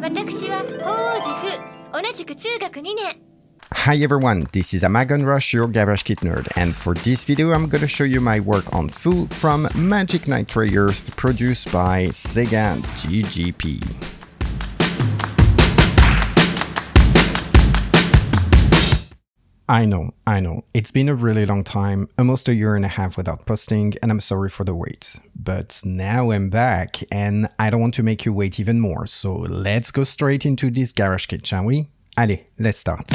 私は法王寺府、同じく中学2年。 Hi everyone, this is AmagonRosh, your garage kit nerd, and for this video I'm gonna show you my work on Fu from Magic Knight Rayearth, produced by Seiya GGP. I know, it's been a really long time, almost a year and a half without posting, and I'm sorry for the wait. But now I'm back, and I don't want to make you wait even more, so let's go straight into this garage kit, shall we? Allez, let's start.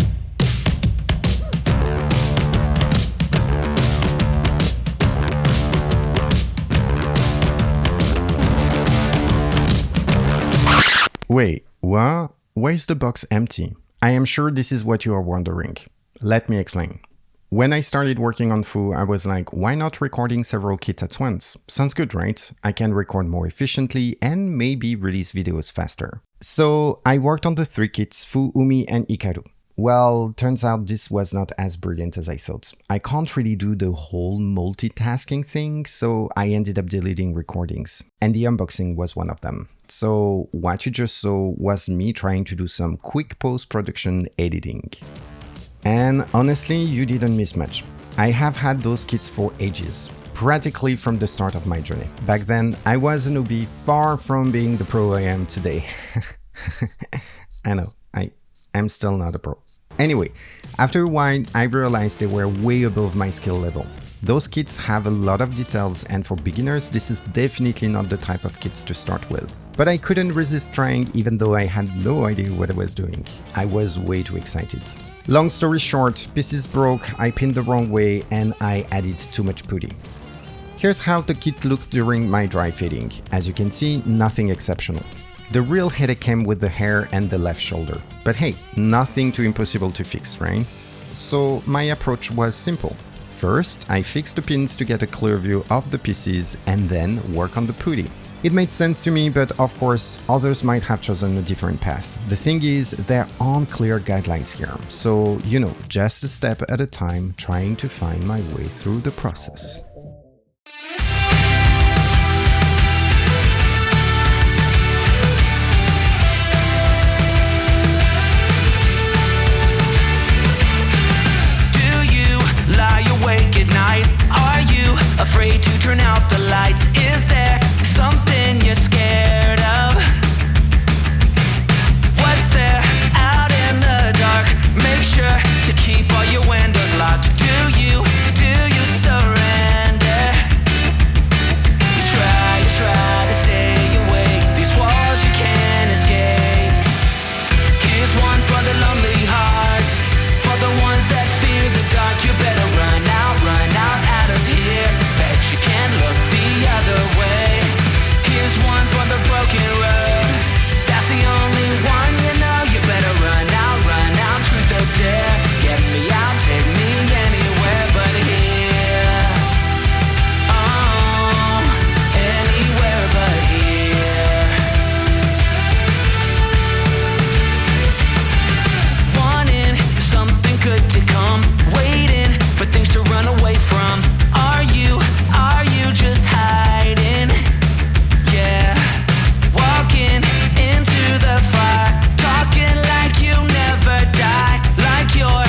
Wait, what? Why is the box empty? I am sure this is what you are wondering. Let me explain. When I started working on Fu, I was like, why not recording several kits at once? Sounds good, right? I can record more efficiently and maybe release videos faster. So I worked on the 3 kits, Fu, Umi, and Hikaru. Well, turns out this was not as brilliant as I thought. I can't really do the whole multitasking thing, so I ended up deleting recordings. And the unboxing was one of them. So what you just saw was me trying to do some quick post-production editing. And honestly, you didn't miss much. I have had those kits for ages, practically from the start of my journey. Back then, I was a newbie, far from being the pro I am today. I know, I'm still not a pro. Anyway, after a while, I realized they were way above my skill level. Those kits have a lot of details, and for beginners, this is definitely not the type of kits to start with. But I couldn't resist trying, even though I had no idea what I was doing. I was way too excited. Long story short, pieces broke, I pinned the wrong way, and I added too much putty. Here's how the kit looked during my dry fitting. As you can see, nothing exceptional. The real headache came with the hair and the left shoulder. But hey, nothing too impossible to fix, right? So my approach was simple. First, I fixed the pins to get a clear view of the pieces and then work on the putty. It made sense to me, but of course, others might have chosen a different path. The thing is, there aren't clear guidelines here, so, you know, just a step at a time, trying to find my way through the process. Do you lie awake at night? Are you afraid to turn out the lights? Is there something you're scared of? What's there out in the dark? Make sure to keep all your windows locked. Do you surrender? You try to stay awake. These walls you can't escape. Here's one for the lonely hearts, for the ones that fear the dark. You better run out of here. Bet you can't look the other way. Here's one for the broken road. That's the only one you know. You better run out, truth or dare. Get me out, take me anywhere but here. Oh, anywhere but here. Wanting something good to come, waiting for things to run away from. Are you just hiding? Yeah, walking into the fire, talking like you never die, like you're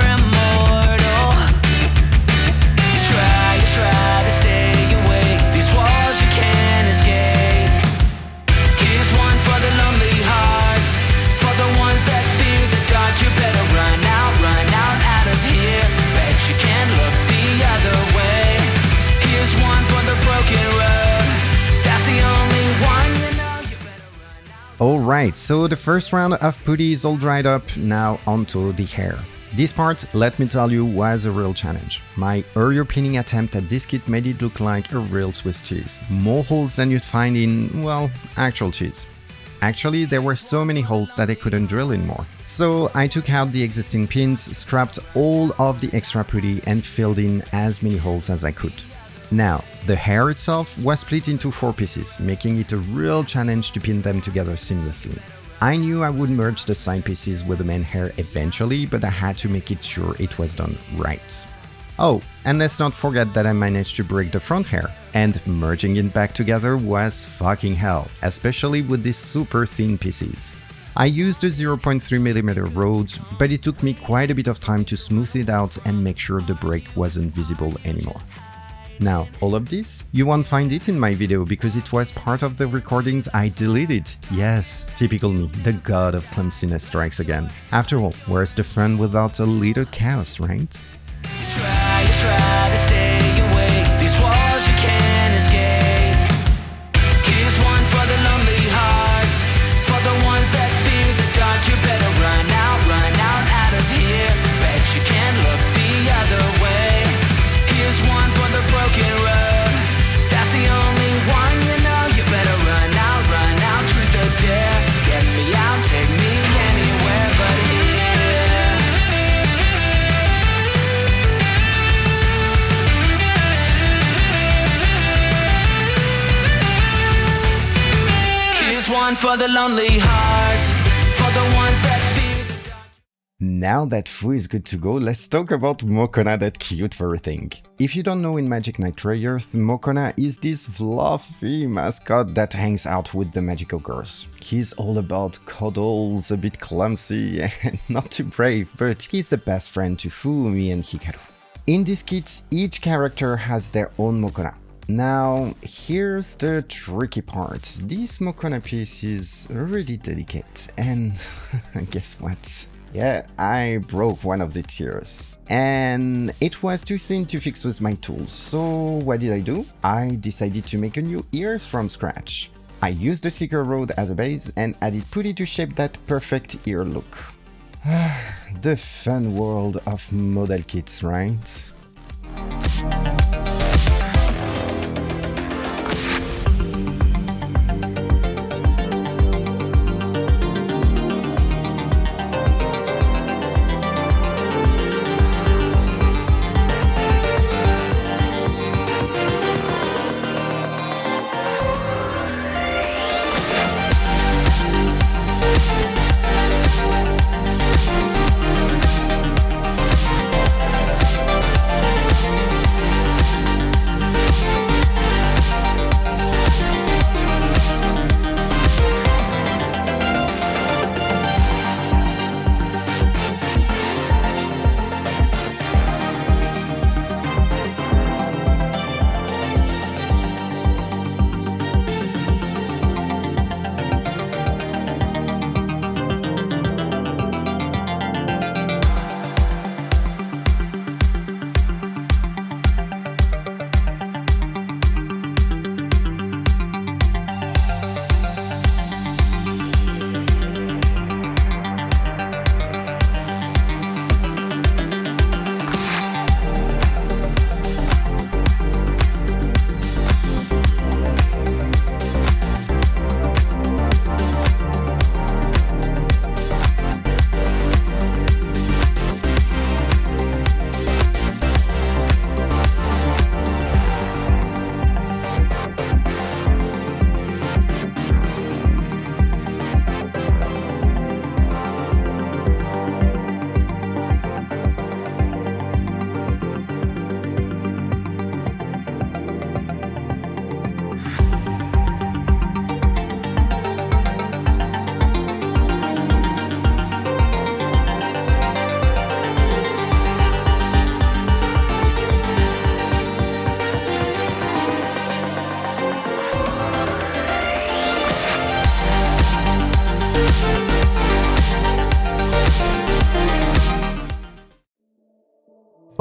immortal. You try to stay awake. These walls you can't escape. Here's one for the lonely hearts, for the ones that fear the dark. You better run out of here. Bet you can't look the other way. Here's one for the broken road. That's the only one you know. You better run out. Alright, so the first round of putty is all dried up, now onto the hair. This part, let me tell you, was a real challenge. My earlier pinning attempt at this kit made it look like a real Swiss cheese. More holes than you'd find in, well, actual cheese. Actually, there were so many holes that I couldn't drill in more. So I took out the existing pins, scrapped all of the extra putty and filled in as many holes as I could. Now, the hair itself was split into 4 pieces, making it a real challenge to pin them together seamlessly. I knew I would merge the side pieces with the main hair eventually, but I had to make it sure it was done right. Oh, and let's not forget that I managed to break the front hair, and merging it back together was fucking hell, especially with these super thin pieces. I used a 0.3mm road, but it took me quite a bit of time to smooth it out and make sure the break wasn't visible anymore. Now, all of this, you won't find it in my video because it was part of the recordings I deleted. Yes, typical me, the god of clumsiness strikes again. After all, where's the fun without a little chaos, right? You try to stay awake. These walls you can't escape. Here's one for the lonely hearts, for the ones that fear the dark. You better run out of here. Bet you can't look the other way. Here's one for the broken road. That's the only one you know. You better run out, truth or dare. Get me out, take me anywhere but here. One for the lonely hearts, for the ones that fear the dark. Now that Fu is good to go, let's talk about Mokona, that cute furry thing. If you don't know, in Magic Knight Rayearth, Mokona is this fluffy mascot that hangs out with the magical girls. He's all about cuddles, a bit clumsy and not too brave, but he's the best friend to Fu, me and Hikaru. In this kit, each character has their own Mokona. Now, here's the tricky part. This Mokona piece is really delicate, and guess what? Yeah, I broke one of the tiers. And it was too thin to fix with my tools, so what did I do? I decided to make a new ears from scratch. I used a thicker rod as a base and added Putty to shape that perfect ear look. The fun world of model kits, right?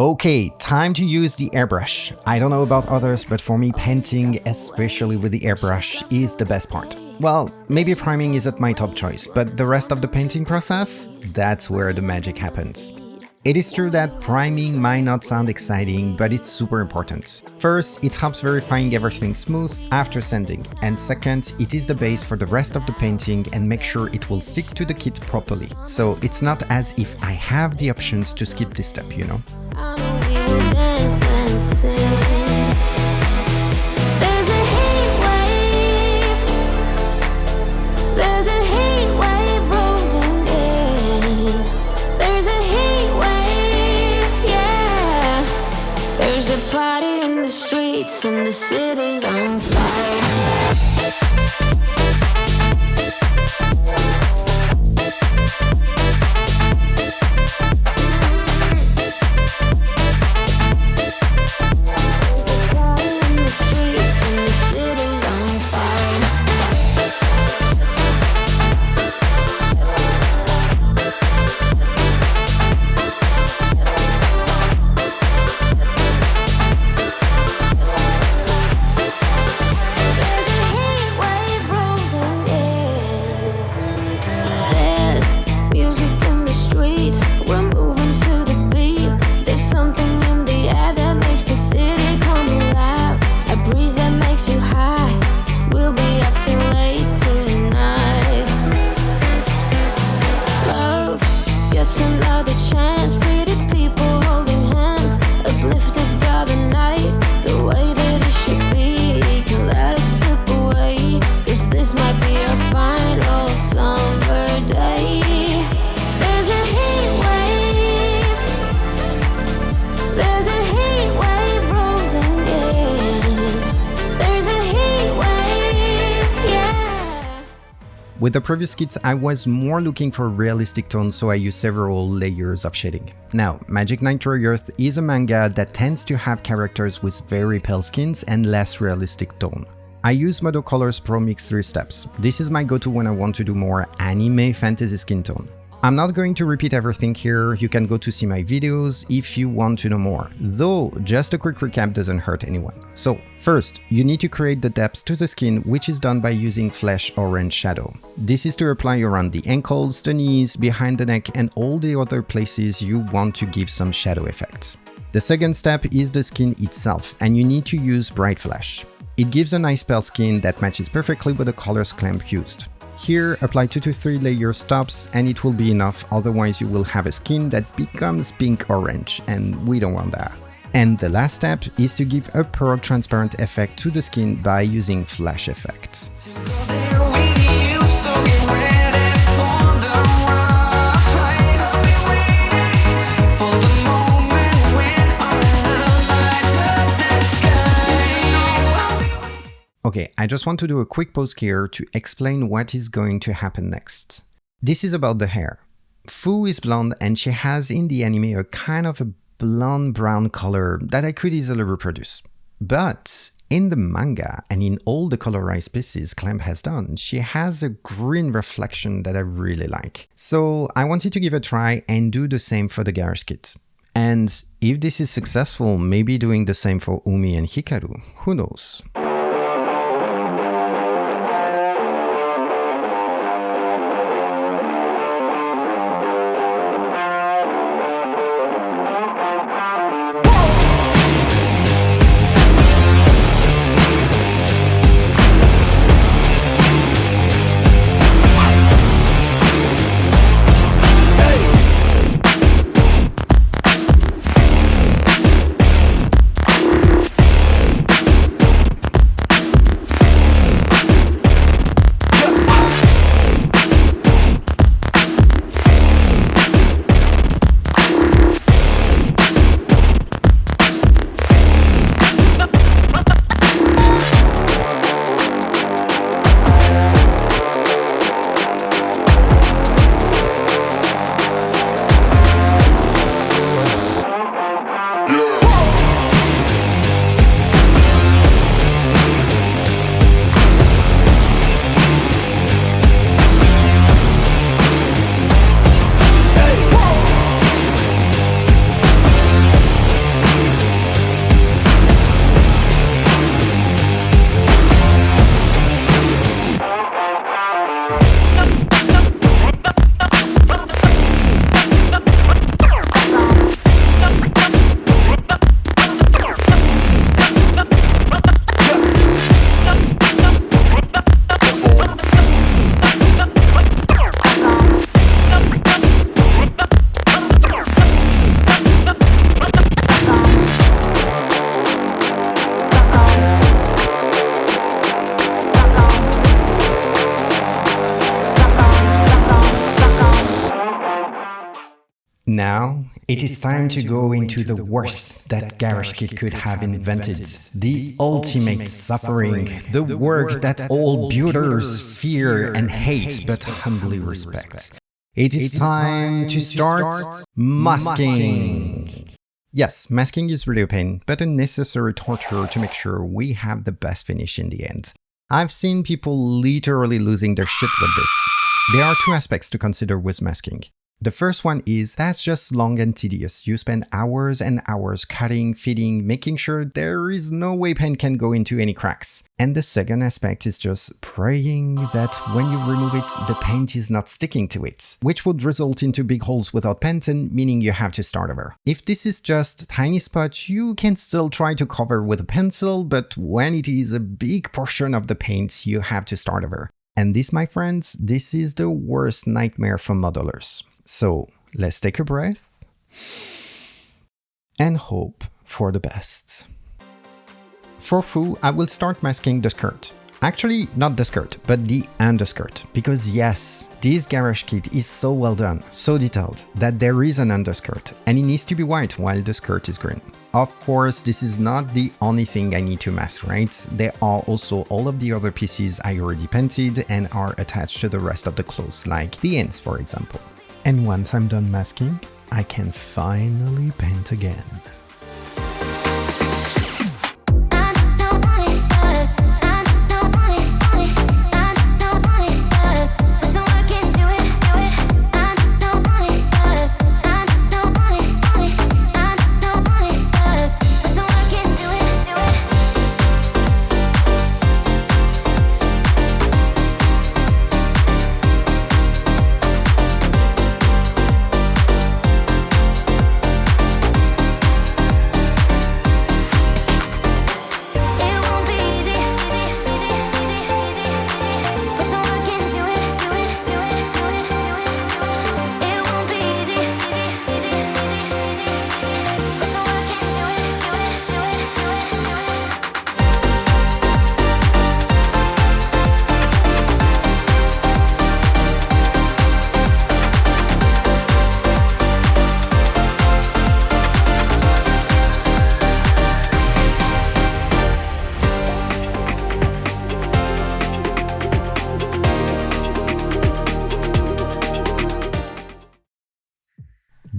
Okay, time to use the airbrush. I don't know about others, but for me painting, especially with the airbrush, is the best part. Well, maybe priming is at my top choice, but the rest of the painting process, that's where the magic happens. It is true that priming might not sound exciting, but it's super important. First, it helps verifying everything smooth after sanding, and second, it is the base for the rest of the painting and make sure it will stick to the kit properly. So it's not as if I have the options to skip this step, you know? With the previous kits, I was more looking for realistic tones, so I used several layers of shading. Now, Magic Knight Rayearth is a manga that tends to have characters with very pale skins and less realistic tone. I use Modo Colors Pro Mix 3 steps. This is my go-to when I want to do more anime fantasy skin tone. I'm not going to repeat everything here, you can go to see my videos if you want to know more, though just a quick recap doesn't hurt anyone. So, first, you need to create the depth to the skin, which is done by using Flesh Orange Shadow. This is to apply around the ankles, the knees, behind the neck and all the other places you want to give some shadow effect. The second step is the skin itself, and you need to use Bright Flash. It gives a nice pale skin that matches perfectly with the colors clamp used. Here, apply 2 to 3 layers tops and it will be enough, otherwise you will have a skin that becomes pink-orange, and we don't want that. And the last step is to give a pearl transparent effect to the skin by using Flash Effect. Okay, I just want to do a quick pause here to explain what is going to happen next. This is about the hair. Fu is blonde and she has in the anime a kind of a blonde brown color that I could easily reproduce. But in the manga and in all the colorized pieces Clamp has done, she has a green reflection that I really like. So I wanted to give a try and do the same for the garage kit. And if this is successful, maybe doing the same for Umi and Hikaru, who knows? Now, it is time to go into the worst that Garage Kit could have invented. The ultimate suffering, the work that all builders fear and hate but humbly respect. It is time to start masking. Yes, masking is really a pain, but a necessary torture to make sure we have the best finish in the end. I've seen people literally losing their shit with this. There are two aspects to consider with masking. The first one is that's just long and tedious. You spend hours and hours cutting, fitting, making sure there is no way paint can go into any cracks. And the second aspect is just praying that when you remove it, the paint is not sticking to it, which would result into big holes without paint and meaning you have to start over. If this is just a tiny spot, you can still try to cover with a pencil, but when it is a big portion of the paint, you have to start over. And this, my friends, this is the worst nightmare for modelers. So let's take a breath and hope for the best. For Fu, I will start masking the skirt. Actually, not the skirt, but the underskirt. Because yes, this garage kit is so well done, so detailed, that there is an underskirt, and it needs to be white while the skirt is green. Of course, this is not the only thing I need to mask, right? There are also all of the other pieces I already painted and are attached to the rest of the clothes, like the ends, for example. And once I'm done masking, I can finally paint again.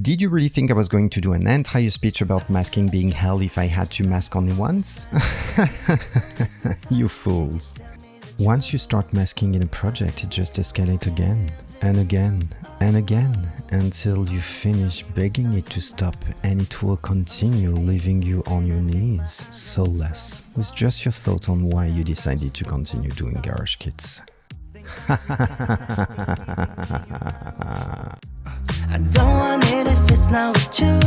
Did you really think I was going to do an entire speech about masking being hell if I had to mask only once? You fools. Once you start masking in a project, it just escalates again and again and again until you finish begging it to stop, and it will continue leaving you on your knees, soulless, with just your thoughts on why you decided to continue doing garage kits. I don't want it if it's not with you.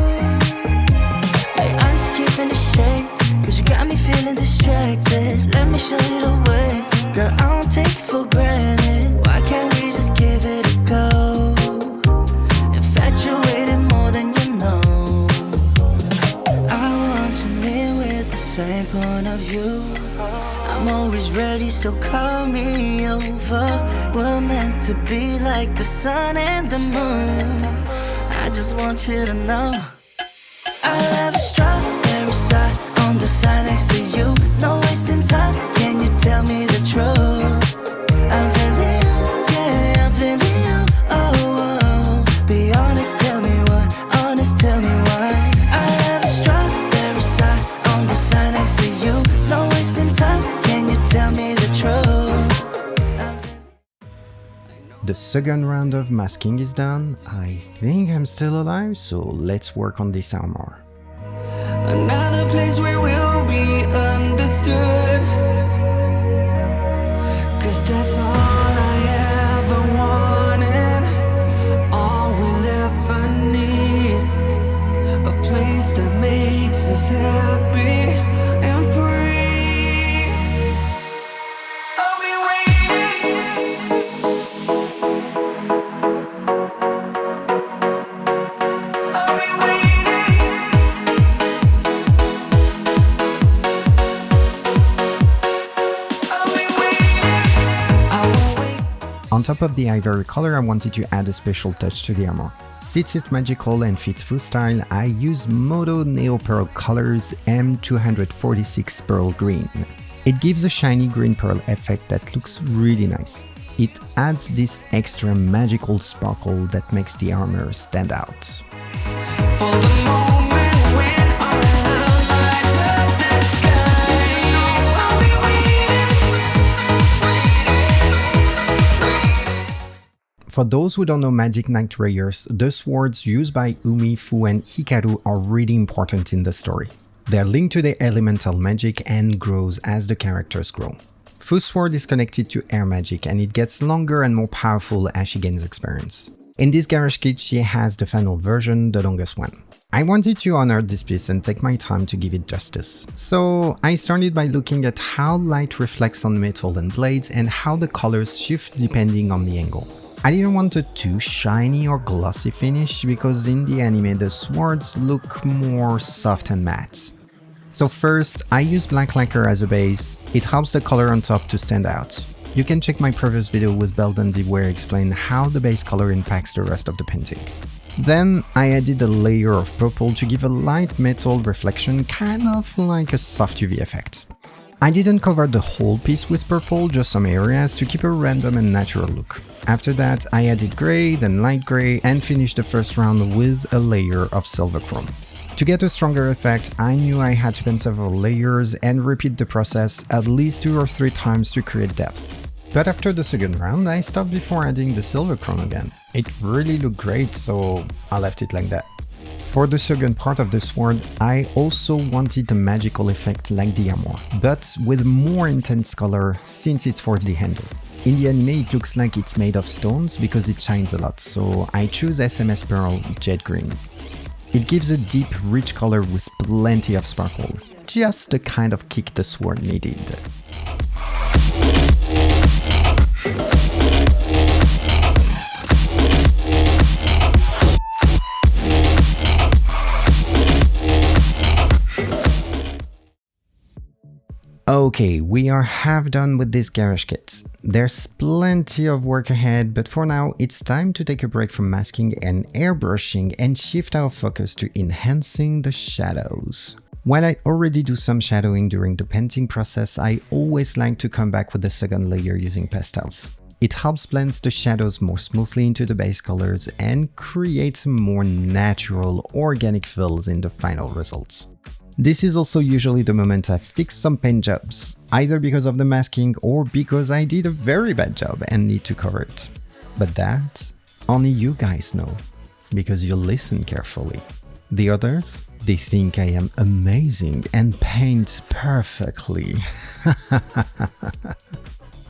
Hey, I'm just keeping it straight, cause you got me feeling distracted. Let me show you the way. Girl, I don't take it for granted. Why can't we just give it a go? Infatuated more than you know. I want you near with the same point of view. I'm always ready, so call me over. We're meant to be like the sun and the moon. I just want you to know I love a strawberry side on the side next to you. No wasting time, can you tell me the truth? I'm feeling you, yeah, I'm feeling you. Oh, oh, be honest, tell me why. Honest, tell me why. I love a strawberry side on the side next to you. No wasting time, can you tell me the truth? The second round of masking is done. I think I'm still alive, so let's work on this armor. Another place where we'll be understood, 'cause that's all I ever wanted, all we'll ever need. A place that makes us happy and free. I'll be waiting. I'll be waiting. I'll be waiting. I will wait. On top of the ivory color, I wanted to add a special touch to the armor. Since it's magical and fits Fu style, I use Moto Neo Pearl Colors M246 Pearl Green. It gives a shiny green pearl effect that looks really nice. It adds this extra magical sparkle that makes the armor stand out. For the moment when our love lights up the sky, I'll be waiting. For those who don't know Magic Knight Rayearth, the swords used by Umi, Fu and Hikaru are really important in the story. They're linked to the elemental magic and grows as the characters grow. Fu's sword is connected to air magic and it gets longer and more powerful as she gains experience. In this garage kit she has the final version, the longest one. I wanted to honor this piece and take my time to give it justice. So I started by looking at how light reflects on metal and blades and how the colors shift depending on the angle. I didn't want a too shiny or glossy finish because in the anime the swords look more soft and matte. So first, I use black lacquer as a base. It helps the color on top to stand out. You can check my previous video with Beldandy where I explain how the base color impacts the rest of the painting. Then I added a layer of purple to give a light metal reflection, kind of like a soft UV effect. I didn't cover the whole piece with purple, just some areas to keep a random and natural look. After that, I added grey, then light grey, and finished the first round with a layer of silver chrome. To get a stronger effect, I knew I had to paint several layers and repeat the process at least 2 or 3 times to create depth. But after the second round, I stopped before adding the silver chrome again. It really looked great, so I left it like that. For the second part of the sword, I also wanted a magical effect like the armor, but with more intense color since it's for the handle. In the anime it looks like it's made of stones because it shines a lot, so I choose SMS Pearl Jet Green. It gives a deep, rich color with plenty of sparkle, just the kind of kick the sword needed. Okay, we are half done with this garage kit. There's plenty of work ahead, but for now it's time to take a break from masking and airbrushing and shift our focus to enhancing the shadows. While I already do some shadowing during the painting process, I always like to come back with the second layer using pastels. It helps blend the shadows more smoothly into the base colors and creates more natural, organic fills in the final results. This is also usually the moment I fix some paint jobs, either because of the masking or because I did a very bad job and need to cover it. But that, only you guys know, because you listen carefully. The others, they think I am amazing and paint perfectly.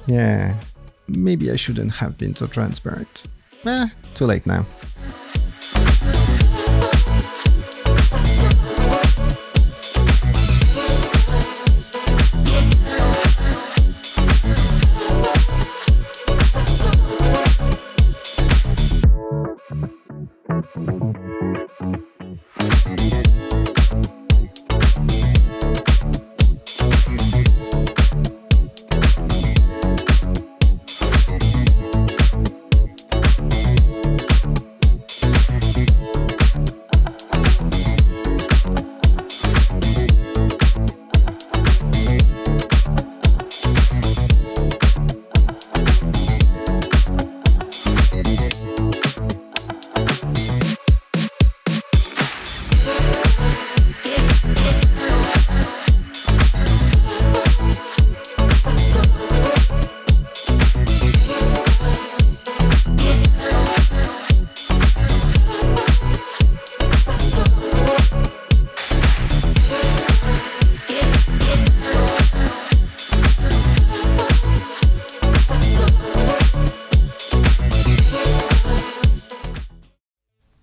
Yeah, maybe I shouldn't have been so transparent. Too late now.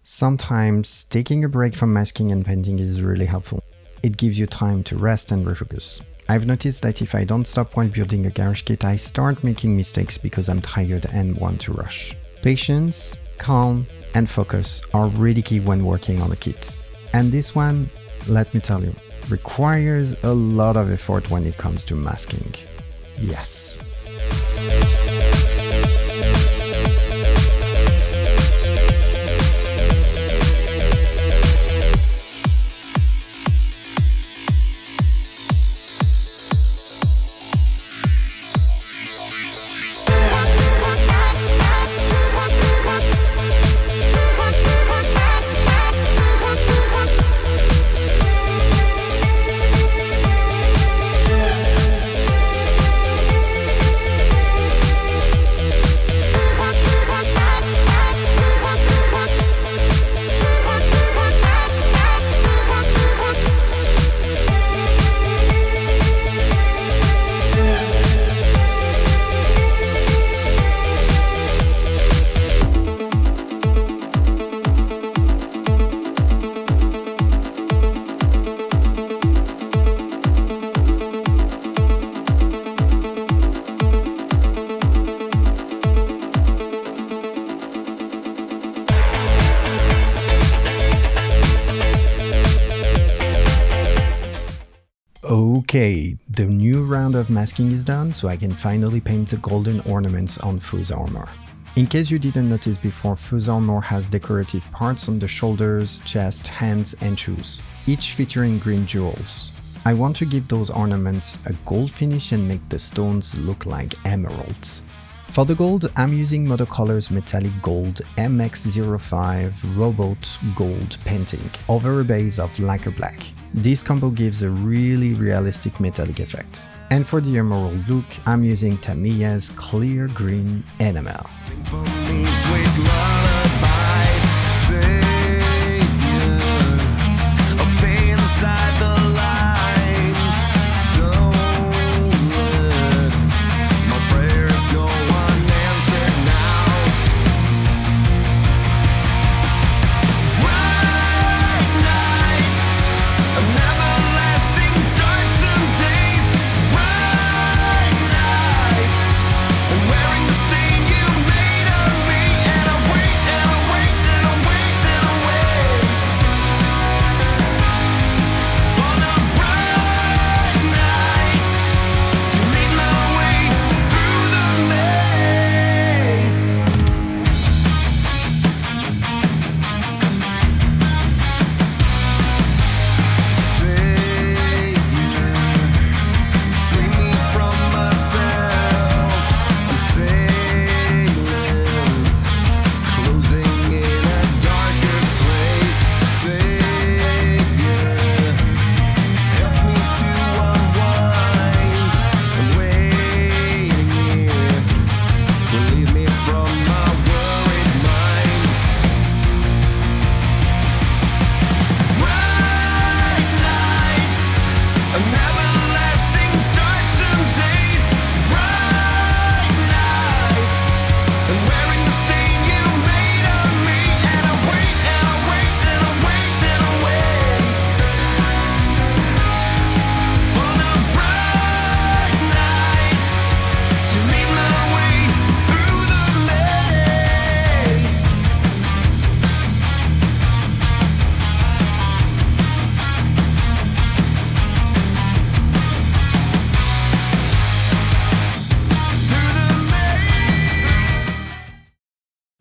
Sometimes taking a break from masking and painting is really helpful. It gives you time to rest and refocus. I've noticed that if I don't stop while building a garage kit, I start making mistakes because I'm tired and want to rush. Patience, calm, and focus are really key when working on a kit. And this one, let me tell you, requires a lot of effort when it comes to masking. Yes. Okay, the new round of masking is done, so I can finally paint the golden ornaments on Fu's armor. In case you didn't notice before, Fu's armor has decorative parts on the shoulders, chest, hands and shoes, each featuring green jewels. I want to give those ornaments a gold finish and make the stones look like emeralds. For the gold, I'm using Motocolor's Metallic Gold MX-05 Robot Gold painting over a base of lacquer black. This combo gives a really realistic metallic effect. And for the emerald look, I'm using Tamiya's Clear Green Enamel.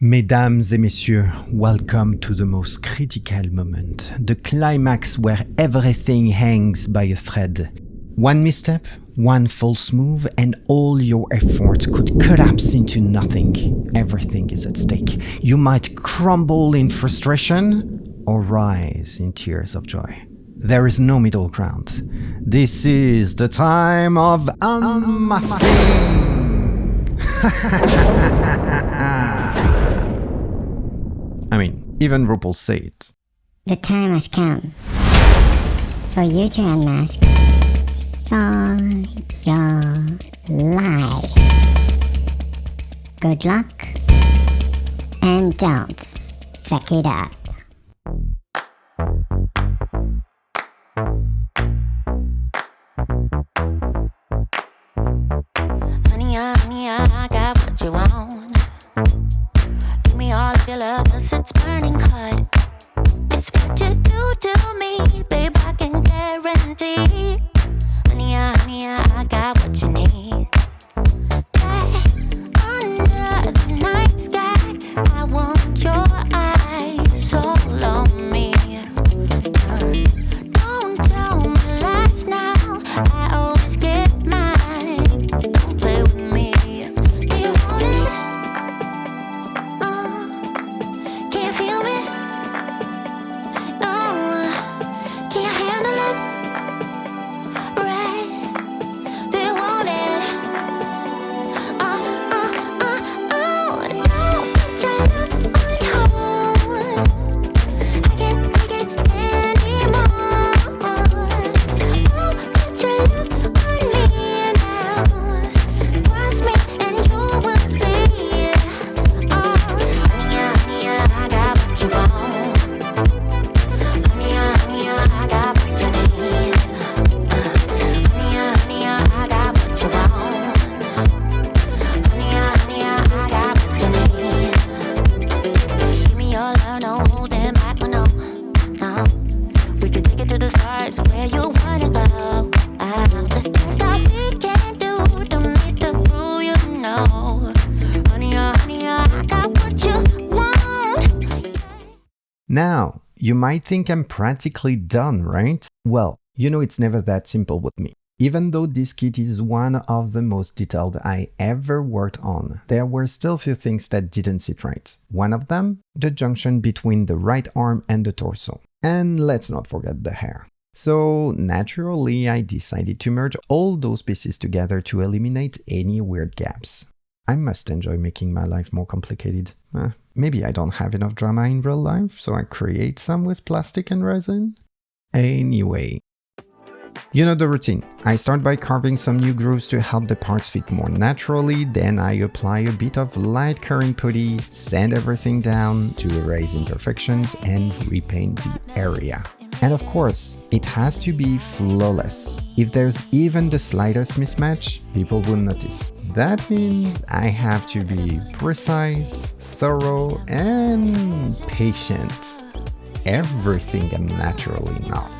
Mesdames et messieurs, welcome to the most critical moment, the climax where everything hangs by a thread. One misstep, one false move, and all your effort could collapse into nothing. Everything is at stake. You might crumble in frustration or rise in tears of joy. There is no middle ground. This is the time of Unmasking! I mean, even RuPaul said it. The time has come for you to unmask for your life. Good luck and don't fuck it up. Honey, I got what you want. Give me all of your love, 'cause it's burning hot. It's what you do to me, babe, I can guarantee. Honey, I got what you need. Under the night sky, I want your eyes all on me. Don't tell me lies now, I always get mine. Don't play with me. Do you want it? Can you feel me? Can you handle it? Right? Do you want it? Now, you might think I'm practically done, right? Well, you know it's never that simple with me. Even though this kit is one of the most detailed I ever worked on, there were still a few things that didn't sit right. One of them, the junction between the right arm and the torso. And let's not forget the hair. So naturally, I decided to merge all those pieces together to eliminate any weird gaps. I must enjoy making my life more complicated. Maybe I don't have enough drama in real life, so I create some with plastic and resin. Anyway, you know the routine. I start by carving some new grooves to help the parts fit more naturally, then I apply a bit of light coloring putty, sand everything down to erase imperfections and repaint the area. And of course, it has to be flawless. If there's even the slightest mismatch, people will notice. That means I have to be precise, thorough, and patient. Everything I'm naturally not.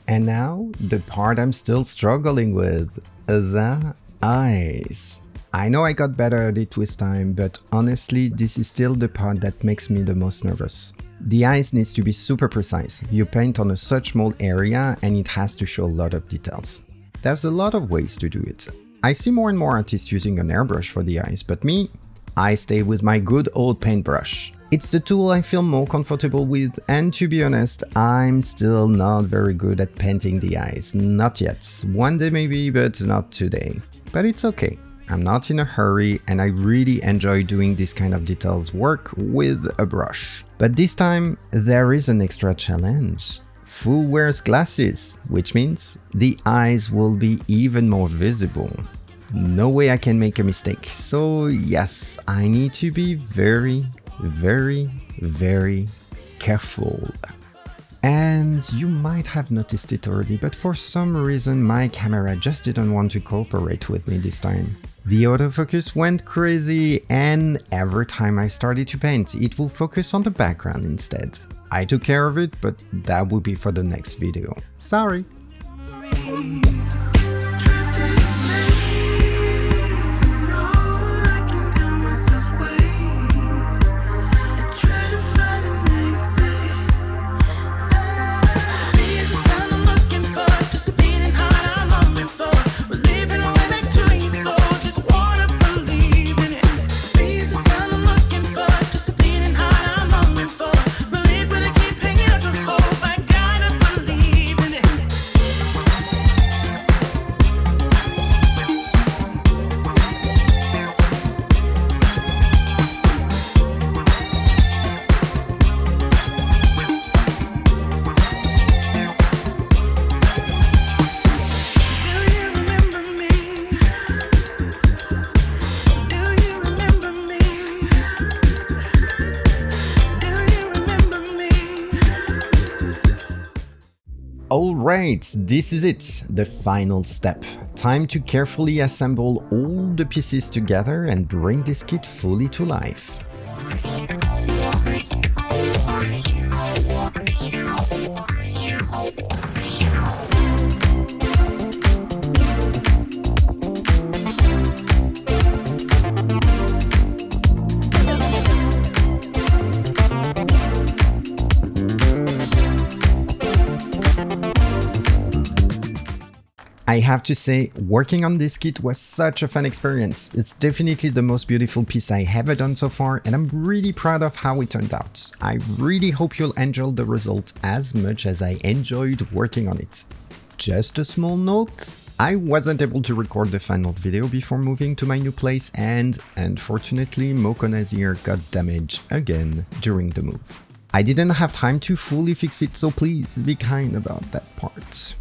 And now, the part I'm still struggling with, the eyes. I know I got better at it with time, but honestly, this is still the part that makes me the most nervous. The eyes needs to be super precise. You paint on a such small area and it has to show a lot of details. There's a lot of ways to do it. I see more and more artists using an airbrush for the eyes, but me, I stay with my good old paintbrush. It's the tool I feel more comfortable with, and to be honest, I'm still not very good at painting the eyes. Not yet. One day maybe, but not today. But it's okay. I'm not in a hurry, and I really enjoy doing this kind of details work with a brush. But this time, there is an extra challenge. Fu wears glasses, which means the eyes will be even more visible. No way I can make a mistake. So yes, I need to be very careful. And you might have noticed it already, but for some reason my camera just didn't want to cooperate with me this time. The autofocus went crazy, and every time I started to paint, it will focus on the background instead. I took care of it, but that will be for the next video. Sorry. Alright, this is it, the final step. Time to carefully assemble all the pieces together and bring this kit fully to life. I have to say, working on this kit was such a fun experience. It's definitely the most beautiful piece I have done so far, and I'm really proud of how it turned out. I really hope you'll enjoy the result as much as I enjoyed working on it. Just a small note, I wasn't able to record the final video before moving to my new place, and unfortunately Mokona's ear got damaged again during the move. I didn't have time to fully fix it, so please be kind about that part.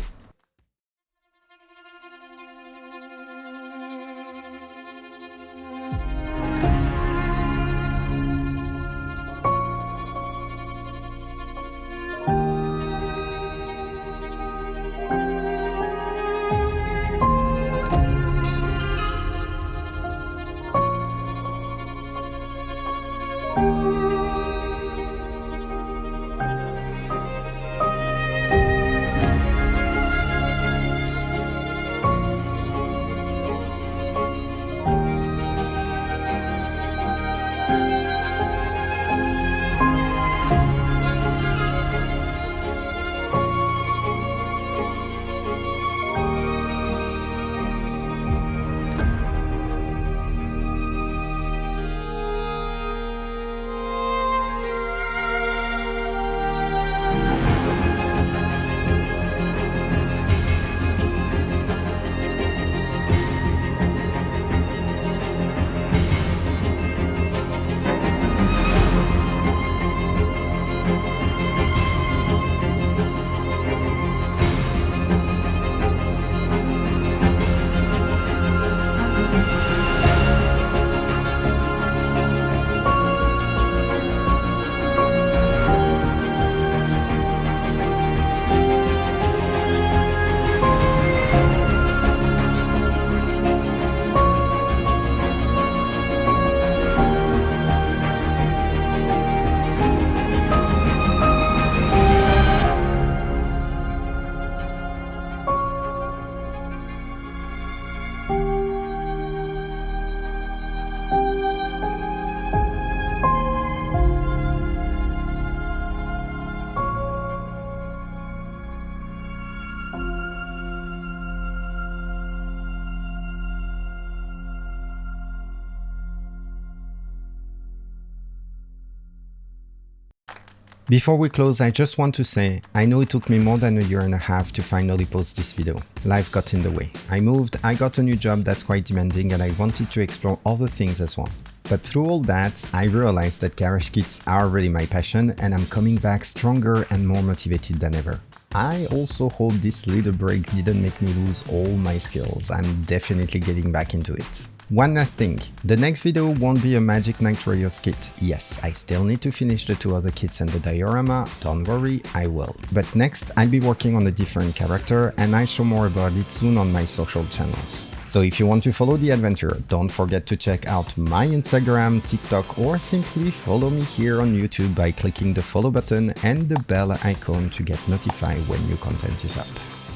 Before we close, I just want to say, I know it took me more than a year and a half to finally post this video. Life got in the way. I moved, I got a new job that's quite demanding, and I wanted to explore other things as well. But through all that, I realized that garage kits are really my passion, and I'm coming back stronger and more motivated than ever. I also hope this little break didn't make me lose all my skills. I'm definitely getting back into it. One last thing, the next video won't be a Magic Knight Rayearth kit. Yes, I still need to finish the 2 other kits and the diorama, don't worry, I will. But next, I'll be working on a different character, and I'll show more about it soon on my social channels. So if you want to follow the adventure, don't forget to check out my Instagram, TikTok, or simply follow me here on YouTube by clicking the follow button and the bell icon to get notified when new content is up.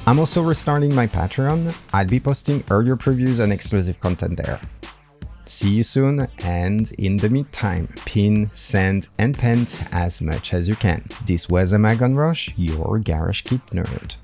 I'm also restarting my Patreon. I'll be posting earlier previews and exclusive content there. See you soon, and in the meantime, pin, sand, and paint as much as you can. This was AmagonRosh, your garage kit nerd.